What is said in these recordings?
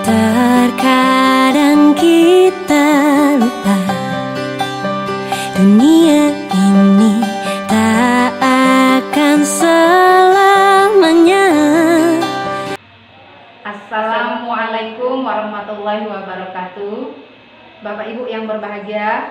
Terkadang kita lupa dunia ini tak akan selamanya. Assalamualaikum warahmatullahi wabarakatuh. Bapak Ibu yang berbahagia,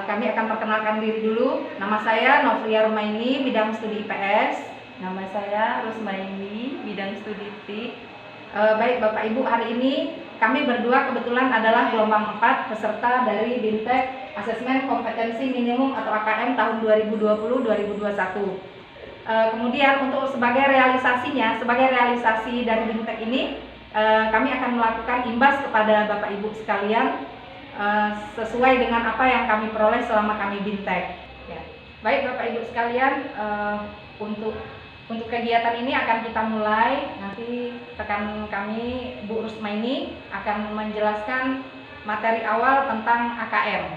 kami akan perkenalkan diri dulu. Nama saya Novia Rumaini, bidang studi IPS. Nama saya Rusmaini, bidang studi TIK. Baik Bapak Ibu, hari ini kami berdua kebetulan adalah gelombang 4 peserta dari BIMTEK Asesmen Kompetensi Minimum atau AKM tahun 2020-2021. Kemudian untuk sebagai realisasi dari BIMTEK ini, kami akan melakukan imbas kepada Bapak Ibu sekalian sesuai dengan apa yang kami peroleh selama kami BIMTEK. Ya. Baik Bapak Ibu sekalian, untuk kegiatan ini akan kita mulai. Nanti rekan kami Bu Rusmaini akan menjelaskan materi awal tentang AKM.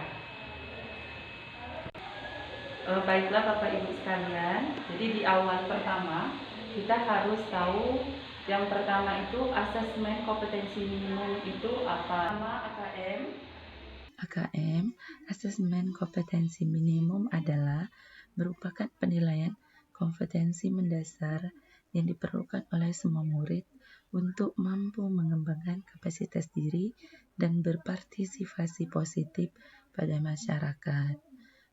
Baiklah Bapak Ibu sekalian, jadi di awal pertama kita harus tahu yang pertama itu asesmen kompetensi minimum itu apa. Nama AKM, Asesmen Kompetensi Minimum adalah merupakan penilaian kompetensi mendasar yang diperlukan oleh semua murid untuk mampu mengembangkan kapasitas diri dan berpartisipasi positif pada masyarakat.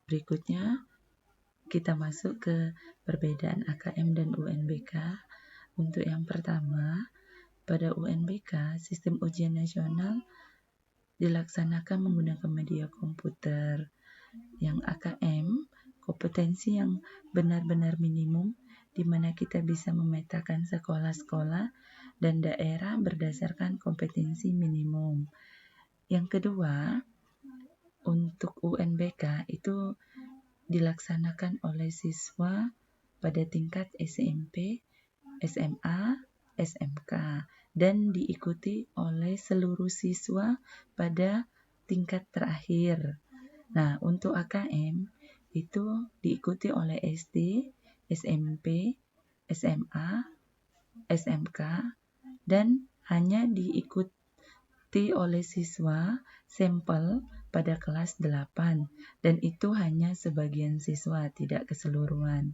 Berikutnya, kita masuk ke perbedaan AKM dan UNBK. Untuk yang pertama, pada UNBK, sistem ujian nasional dilaksanakan menggunakan media komputer. Yang AKM, kompetensi yang benar-benar minimum, di mana kita bisa memetakan sekolah-sekolah dan daerah berdasarkan kompetensi minimum. Yang kedua, untuk UNBK itu dilaksanakan oleh siswa pada tingkat SMP, SMA, SMK, dan diikuti oleh seluruh siswa pada tingkat terakhir. Nah, untuk AKM itu diikuti oleh SD, SMP, SMA, SMK, dan hanya diikuti oleh siswa sampel pada kelas 8, dan itu hanya sebagian siswa, tidak keseluruhan.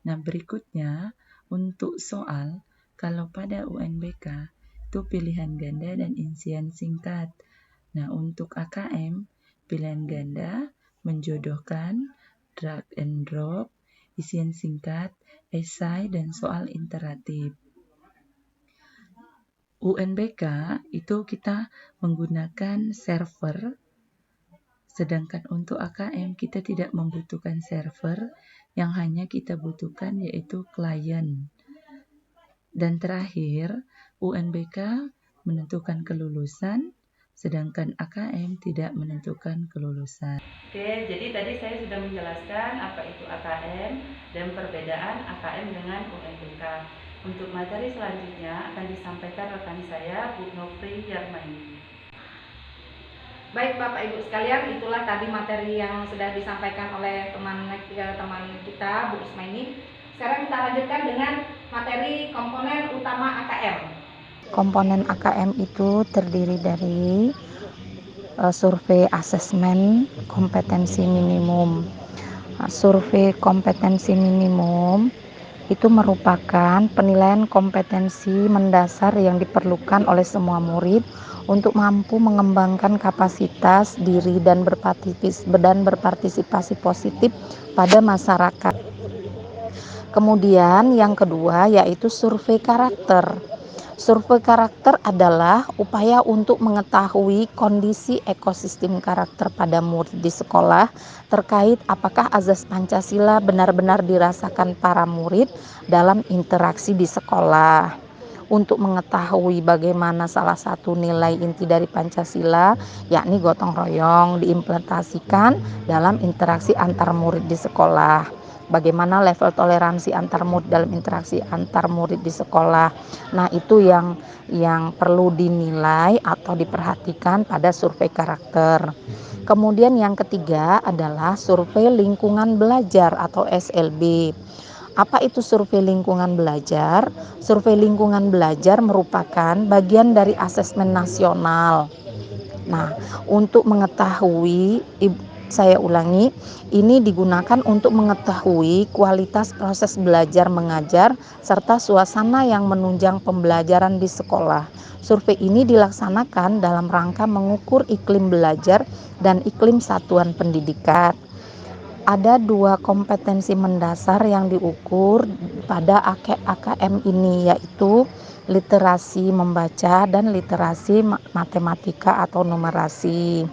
Nah, berikutnya untuk soal, kalau pada UNBK itu pilihan ganda dan isian singkat. Nah, untuk AKM, pilihan ganda, menjodohkan, drag and drop, isian singkat, esai, dan soal interatif. UNBK itu kita menggunakan server, sedangkan untuk AKM kita tidak membutuhkan server, yang hanya kita butuhkan yaitu klien. Dan terakhir, UNBK menentukan kelulusan, sedangkan AKM tidak menentukan kelulusan. Oke, jadi tadi saya sudah menjelaskan apa itu AKM dan perbedaan AKM dengan UNBK. Untuk materi selanjutnya akan disampaikan rekan saya Bu Novia Rumaini. Baik Bapak Ibu sekalian, itulah tadi materi yang sudah disampaikan oleh teman kita Bu Rusmaini. Sekarang kita lanjutkan dengan materi komponen utama AKM. Komponen AKM itu terdiri dari survei asesmen kompetensi minimum. Survei kompetensi minimum itu merupakan penilaian kompetensi mendasar yang diperlukan oleh semua murid untuk mampu mengembangkan kapasitas diri dan berpartisipasi positif pada masyarakat. Kemudian yang kedua yaitu survei karakter. Survei karakter adalah upaya untuk mengetahui kondisi ekosistem karakter pada murid di sekolah terkait apakah azas Pancasila benar-benar dirasakan para murid dalam interaksi di sekolah. Untuk mengetahui bagaimana salah satu nilai inti dari Pancasila, yakni gotong royong, diimplementasikan dalam interaksi antar murid di sekolah. Bagaimana level toleransi antar murid dalam interaksi antar murid di sekolah. Nah, itu yang perlu dinilai atau diperhatikan pada survei karakter. Kemudian yang ketiga adalah survei lingkungan belajar atau SLB. Apa itu survei lingkungan belajar? Survei lingkungan belajar merupakan bagian dari asesmen nasional. Nah, untuk mengetahui, saya ulangi, ini digunakan untuk mengetahui kualitas proses belajar mengajar serta suasana yang menunjang pembelajaran di sekolah. Survei ini dilaksanakan dalam rangka mengukur iklim belajar dan iklim satuan pendidikan. Ada 2 kompetensi mendasar yang diukur pada AKM ini, yaitu literasi membaca dan literasi matematika atau numerasi.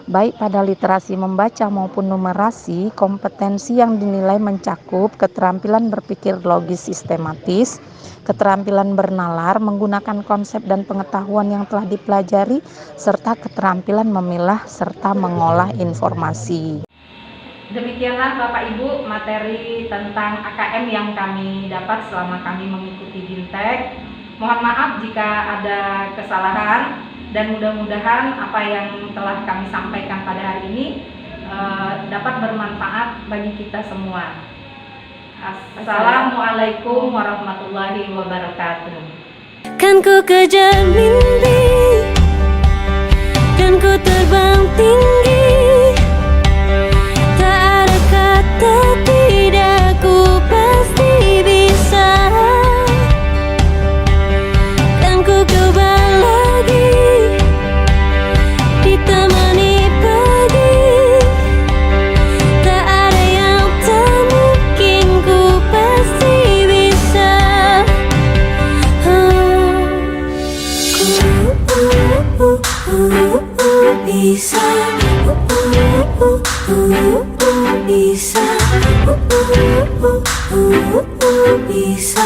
Baik pada literasi membaca maupun numerasi, kompetensi yang dinilai mencakup keterampilan berpikir logis sistematis, keterampilan bernalar menggunakan konsep dan pengetahuan yang telah dipelajari, serta keterampilan memilah serta mengolah informasi. Demikianlah Bapak Ibu materi tentang AKM yang kami dapat selama kami mengikuti Bintek. Mohon maaf jika ada kesalahan dan mudah-mudahan apa yang telah kami sampaikan pada hari ini dapat bermanfaat bagi kita semua. Assalamualaikum warahmatullahi wabarakatuh. Kan ku kejar mimpi, kan ku terbang tinggi. Tak ada kata tidak, ku pasti bisa. Kan ku coba lagi, ditemani pagi. Tak ada yang tak mungkin, ku pasti bisa. Bisa, bisa, bisa.